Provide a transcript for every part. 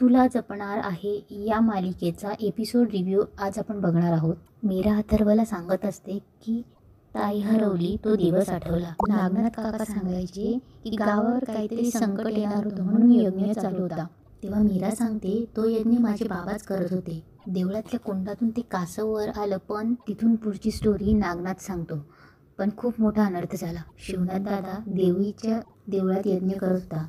तुला जपणार आहे या मालिकेचा एपिसोड रिव्ह्यू आज आपण बघणार आहोत. मीरा अथर्वला सांगत असते की ताई हरवली तो दिवस आठवला. नागनाथ काका सांगायचे की गावावर काहीतरी संकट येणार होतं म्हणून यज्ञ चालू होता. तेव्हा मीरा सांगते तो यज्ञ माझे बाबाच करत होते. देवळातल्या कुंडातून ते कासव वर आलं, पण तिथून पुढची स्टोरी नागनाथ सांगतो. पण खूप मोठा अनर्थ झाला. शिवनाथ दादा देवीच्या देवळात यज्ञ करत होता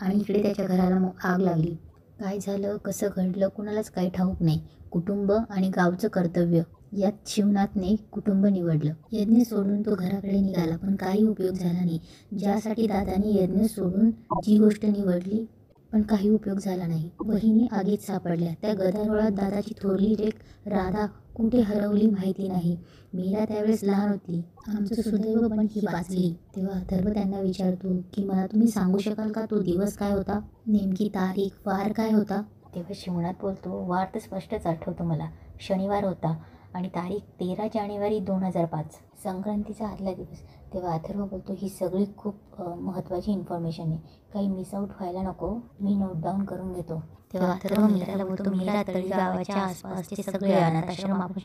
आणि इकडे त्याच्या घराला आग लागली. काय झालं, कसं घडलं, कुणालाच काही ठाऊक नाही. कुटुंब आणि गावचं कर्तव्य यात शिवनाथने कुटुंब निवडलं. यज्ञ सोडून तो घराकडे निघाला, पण काही उपयोग झाला नाही. ज्यासाठी दादाने यज्ञ सोडून जी गोष्ट निवडली, पण काही उपयोग झाला नाही. बहिणी आगीत सापडल्या. त्या गदारोळात दादाची थोरली लेक राधा कुठे हरवली माहिती नाही. मीरा त्यावेळेस लहान होती. आमचं सुदैव पण ही वाचली. तेव्हा अथर्व त्यांना विचारतो की मला तुम्ही सांगू शकाल का तो दिवस काय होता, नेमकी तारीख, वार काय होता? तेव्हा शिवनाथ बोलतो, वार तर स्पष्टच आठवतो मला. शनिवार होता आणि तारीख 13 जानेवारी 2005, संक्रांतीचा आदला दिवस. तेव्हा अथर्व बोलतो, ही सगळी खूप महत्त्वाची इन्फॉर्मेशन आहे, काही मिस आऊट व्हायला नको, मी नोट डाऊन करून घेतो. तेव्हा अथर्व मीराला बोलतो, मीरा तळी गावाच्या आसपासचे सगळे अनाथाश्रम आपण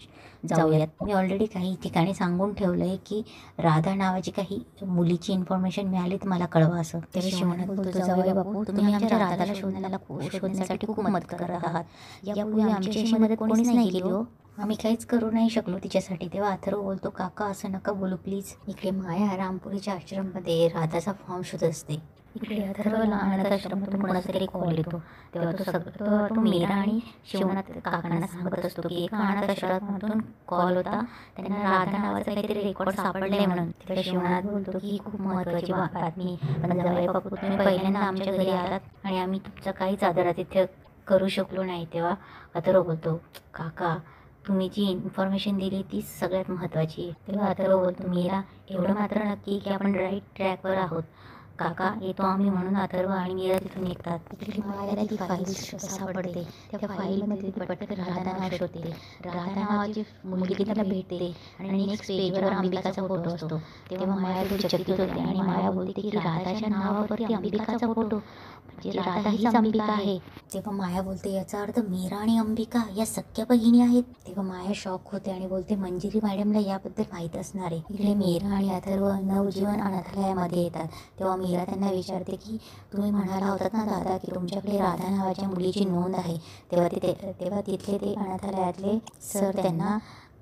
जाऊयात. मी ऑलरेडी काही ठिकाणी सांगून ठेवलं आहे की राधा नावाची काही मुलीची इन्फॉर्मेशन मिळाली तर मला कळवा असं. तेव्हा शिवनाथ बोलतो, जाऊया बापू, तुम्ही आमच्या राधाला शोधण्यासाठी खूप मदत करत आहात. यापूर्वी आमची मदत कोणीच नाही केली हो, आम्ही काहीच करू नाही शकलो तिच्यासाठी. तेव्हा अथर्व बोलतो, काका असं नका बोलू प्लीज. इकडे माया रामपुरीच्या आश्रममध्ये राधाचा फॉर्म शोधत असते. इकडे अथर्वला अनाथ आश्रमातून कोणाचा तरी कॉल येतो. तेव्हा तो मीरा आणि शिवनाथ काकांना सांगत असतो की एका अनाथ आश्रमातून कॉल होता, त्यांना राधा नावाचा काहीतरी रेकॉर्ड सापडले म्हणून. तेव्हा शिवनाथ बोलतो की खूप महत्त्वाची बातमी, पण जावई बापू तुम्ही पहिल्यांदा आमच्या घरी आलात आणि आम्ही तुमचा काहीच आदरातिथ्य करू शकलो नाही. तेव्हा अथर्व बोलतो, काका तुम्ही जी इन्फॉर्मेशन दिली ती सगळ्यात महत्त्वाची आहे. तेव्हा अथर्व बोलतो, मीरा एवढं मात्र नक्की की आपण राईट ट्रॅकवर आहोत. काका येतो आम्ही म्हणून अथर्व आणि मीरा तिथून निघतात. तिथे मायाला ती फाईल सापडते. त्या फाईलमध्ये ती पटकन राधा नाव शोधते. राधा नावाची मुलगी तिला भेटते आणि नेक्स्ट पेजवर अंबिकाचा फोटो असतो. तेव्हा माया थोडी चकित होते आणि माया बोलते की राधाच्या नावावरती अंबिकाचा फोटो, म्हणजे राधा हीच अंबिका आहे. तेव्हा माया बोलते, याचा अर्थ मीरा आणि अंबिका या सख्या बहिणी आहेत. तेव्हा माया शॉक होते आणि बोलते, मंजिरी मॅडमला याबद्दल माहीत असणार आहे. इकडे मीरा आणि अथर्व नवजीवन अनाथालयामध्ये येतात. तेव्हा मीरा त्यांना विचारते की तुम्ही म्हणाला होतात ना दादा की तुमच्याकडे राधा नावाच्या मुलीची नोंद आहे. तेव्हा तिथले ते अनाथालयातले सर त्यांना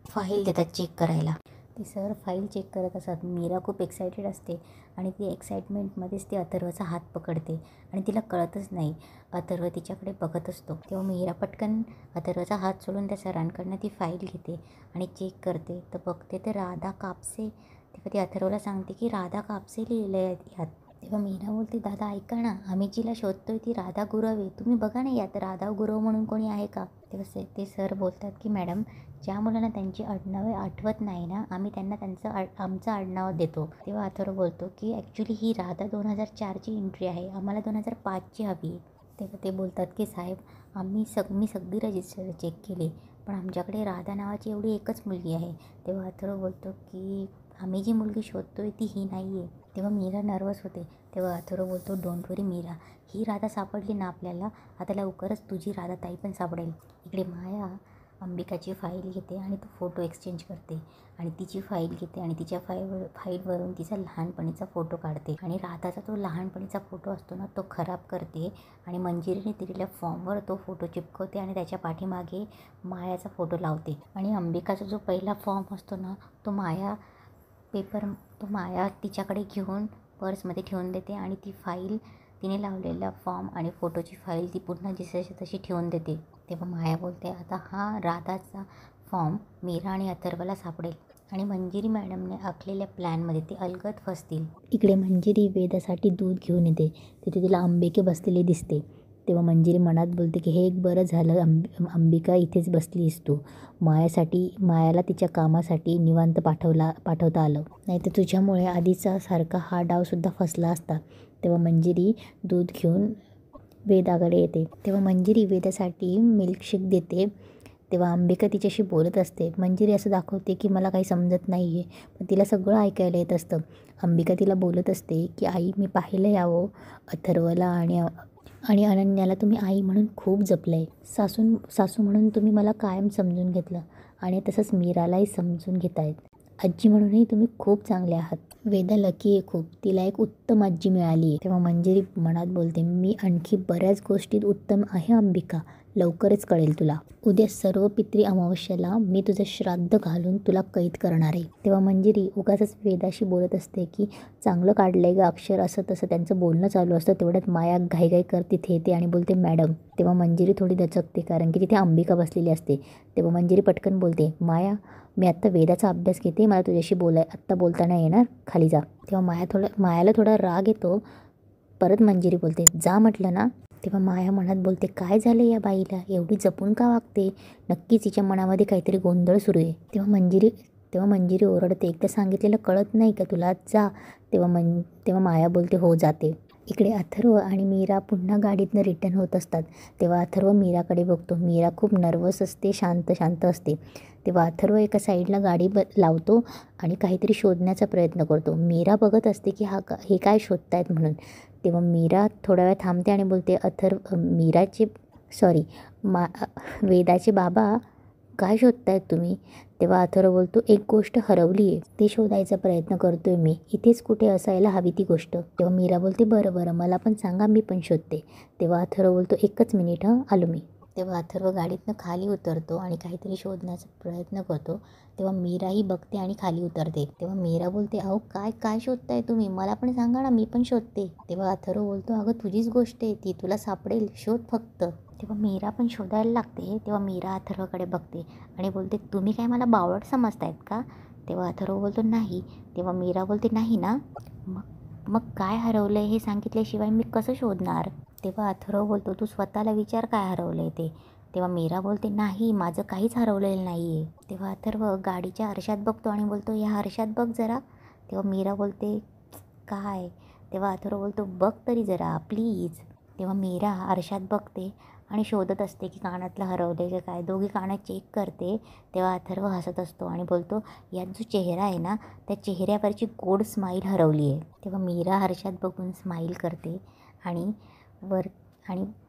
फाईल देतात चेक करायला. ते सर फाईल चेक करत असतात. मीरा खूप एक्सायटेड असते आणि ती एक्साइटमेंटमध्येच ती अथर्वचा हात पकडते आणि तिला कळतच नाही अथर्व तिच्याकडे बघत असतो. तेव्हा मीरा पटकन अथर्वचा हात सोडून त्या सरांकडनं ती फाईल घेते आणि चेक करते. तर बघते तर राधा कापसे. तेव्हा ती अथर्वला सांगते की राधा कापसे लिहिलं आहे यात. तेव्हा मीरा बोलते, दादा ऐका ना, आम्ही जिला शोधतोय ती राधा गुरव आहे, तुम्ही बघा ना यात राधा गुरव म्हणून कोणी आहे का? तेव्हा ते सर बोलतात की मॅडम, ज्या मुलांना त्यांची आडनावे आठवत नाही ना, आम्ही त्यांना आमचं आडनाव देतो. तेव्हा अथर्व बोलतो की ॲक्च्युली ही राधा 2004ची एंट्री आहे, आम्हाला 2005ची हवी आहे. तेव्हा ते बोलतात की साहेब मी सगळी रजिस्टर चेक केली, पण आमच्याकडे राधा नावाची एवढी एकच मुलगी आहे. तेव्हा अथर्व बोलतो की आम्ही जी मुलगी शोधतोय ती ही नाही आहे. तेव्हा मीरा नर्वस होते. तेव्हा अथर्व बोलतो, डोंट वरी मीरा, ही राधा सापडली ना आपल्याला, आता लवकरच तुझी राधा ताई पण सापडेल. इकडे माया अंबिकाची फाईल घेते आणि तो फोटो एक्सचेंज करते आणि तिची फाईल घेते आणि तिच्या फाईलवरून तिचा लहानपणीचा फोटो काढते आणि राधाचा तो लहानपणीचा फोटो असतो ना तो खराब करते आणि मंजिरीने दिलेल्या फॉर्मवर तो फोटो चिपकवते आणि त्याच्या पाठीमागे मायाचा फोटो लावते. आणि अंबिकाचा जो पहिला फॉर्म असतो ना तो माया तिच्याकडे घेऊन पर्समध्ये ठेवून देते आणि ती फाईल, तिने लावलेला फॉर्म आणि फोटोची फाईल ती पुन्हा जशी तशी ठेवून देते. तेव्हा माया बोलते, आता हा राधाचा फॉर्म मीरा आणि अथर्वला सापडेल आणि मंजिरी मॅडमने आखलेल्या प्लॅनमध्ये ते अलगद फसतील. इकडे मंजिरी वेदासाठी दूध घेऊन येते. तिथे तिला अंबिके बसलेली दिसते. तेव्हा मंजिरी मनात बोलते की हे एक बरं झालं, अंबिका इथेच बसलीस तू. मायाला तिच्या कामासाठी निवांत पाठवता आलं, नाही तर तुझ्यामुळे आधीचा सारखा हा डावसुद्धा फसला असता. तेव्हा मंजिरी दूध घेऊन वेदाकडे येते. तेव्हा मंजिरी वेदासाठी मिल्कशेक देते. तेव्हा अंबिका तिच्याशी बोलत असते. मंजिरी असं दाखवते की मला काही समजत नाही आहे, पण तिला सगळं ऐकायला येत असतं. अंबिका तिला बोलत असते की आई, मी पाहिलं यावं अथर्वला आणि आणि अनन्याला तुम्ही आई म्हणून खूप जपलं आहे. सासू म्हणून तुम्ही मला कायम समजून घेतलं आणि तसंच मीरालाही समजून घेत आहेत. आजी म्हणूनही तुम्ही खूप चांगले आहात. वेदा लकी आहे खूप, तिला एक उत्तम आजी मिळाली आहे. तेव्हा मंजिरी मनात बोलते, मी आणखी बऱ्याच गोष्टीत उत्तम आहे अंबिका, लवकरच कळेल तुला. उद्या सर्व पितृ अमावस्येला मी तुझं श्राद्ध घालून तुला कैद करणार आहे. तेव्हा मंजिरी उगाचच वेदाशी बोलत असते की चांगलं काढलंय ग अक्षर, असं तसं त्यांचं बोलणं चालू असतं. तेवढ्यात माया घाईघाई करते येते आणि बोलते मॅडम. तेव्हा मंजिरी थोडी दचकते कारण की तिथे अंबिका बसलेली असते. तेव्हा मंजिरी पटकन बोलते, माया मी आत्ता वेदाचा अभ्यास घेते, मला तुझ्याशी आत्ता बोलताना येणार, खाली जा. तेव्हा मायाला थोडा राग येतो. परत मंजिरी बोलते, जा म्हटलं ना. तेव्हा माया मनात बोलते, काय झालं या बाईला, एवढी जपून का वागते, नक्कीच हिच्या मनामध्ये काहीतरी गोंधळ सुरू आहे. तेव्हा मंजिरी ओरडते, एकदा सांगितलेलं कळत नाही का तुला, जा. तेव्हा माया बोलते, हो जाते. इकडे अथर्व आणि मीरा पुन्हा गाडीतनं रिटर्न होत असतात. तेव्हा अथर्व मीराकडे बघतो. मीरा खूप नर्वस असते, शांत असते. तेव्हा अथर्व एका साईडला गाडी लावतो आणि काहीतरी शोधण्याचा प्रयत्न करतो. मीरा बघत असते की हे काय शोधतायत म्हणून. तेव्हा मीरा थोडा वेळ थांबते आणि बोलते, वेदाचे बाबा काय शोधतायत तुम्ही. तेव्हा अथर्व बोलतो, एक गोष्ट हरवली आहे, ते शोधायचा प्रयत्न करतोय मी, इथेच कुठे असायला हवी ती गोष्ट. तेव्हा मीरा बोलते, बरं मला पण सांगा, मी पण शोधते. तेव्हा अथर्व बोलतो, एकच मिनिट आलो मी. तेव्हा अथर्व गाडीतनं खाली उतरतो आणि काहीतरी शोधण्याचा प्रयत्न करतो. तेव्हा मीराही बघते आणि खाली उतरते. तेव्हा मीरा बोलते, अहो काय शोधताय तुम्ही, मला पण सांगा ना, मी पण शोधते. तेव्हा अथर्व बोलतो, अगं तुझीच गोष्ट आहे ती, तुला सापडेल, शोध फक्त. तेव्हा मीरा पण शोधायला लागते. तेव्हा मीरा अथर्वकडे बघते आणि बोलते, तुम्ही काय मला बावळट समजतायत का. तेव्हा अथर्व बोलतो, नाही. तेव्हा मीरा बोलते, नाही ना, मग काय हरवलं आहे हे सांगितल्याशिवाय मी कसं शोधणार. तेव्हा अथर्व बोलतो, तू स्वतःला विचार काय हरवलं आहे ते. तेव्हा मीरा बोलते, नाही माझं काहीच हरवलेलं नाही आहे. तेव्हा अथर्व गाडीच्या आरशात बघतो आणि बोलतो, ह्या आरशात बघ जरा. तेव्हा मीरा बोलते, काय. तेव्हा अथर्व बोलतो, बघ तरी जरा प्लीज. तेव्हा मीरा आरशात बघते आणि शोधत असते की कानातलं हरवले का काय. दोघी कानात चेक करते. तेव्हा अथर्व हसत असतो आणि बोलतो, यात जो चेहरा आहे ना, त्या चेहऱ्यावरची गोड स्माईल हरवली आहे. तेव्हा मीरा आरशात बघून स्माईल करते आणि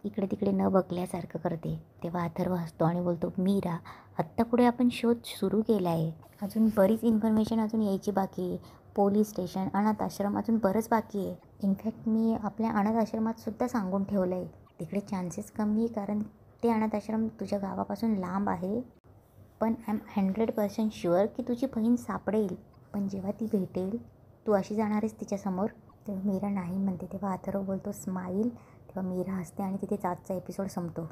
इकडे तिकडे न बघल्यासारखं करते. तेव्हा अथर्व हसतो आणि बोलतो, मीरा आत्ता पुढे आपण शोध सुरू केला आहे, अजून बरीच इन्फॉर्मेशन अजून यायची बाकी आहे. पोलीस स्टेशन, अनाथ आश्रम, अजून बरंच बाकी आहे. इनफॅक्ट मी आपल्या अनाथ आश्रमात सुद्धा सांगून ठेवलं आहे. तिकडे चान्सेस कमी आहे कारण ते अनाथ आश्रम तुझ्या गावापासून लांब आहे. पण आय एम 100% शुअर की तुझी बहीण सापडेल. पण जेव्हा ती भेटेल, तू अशी जाणार आहेस तिच्यासमोर. तेव्हा मीरा नाही म्हणते. तेव्हा अथर्व बोलतो, स्माईल. तेव्हा मीरा हसते आणि तिथे आजचा एपिसोड संपतो.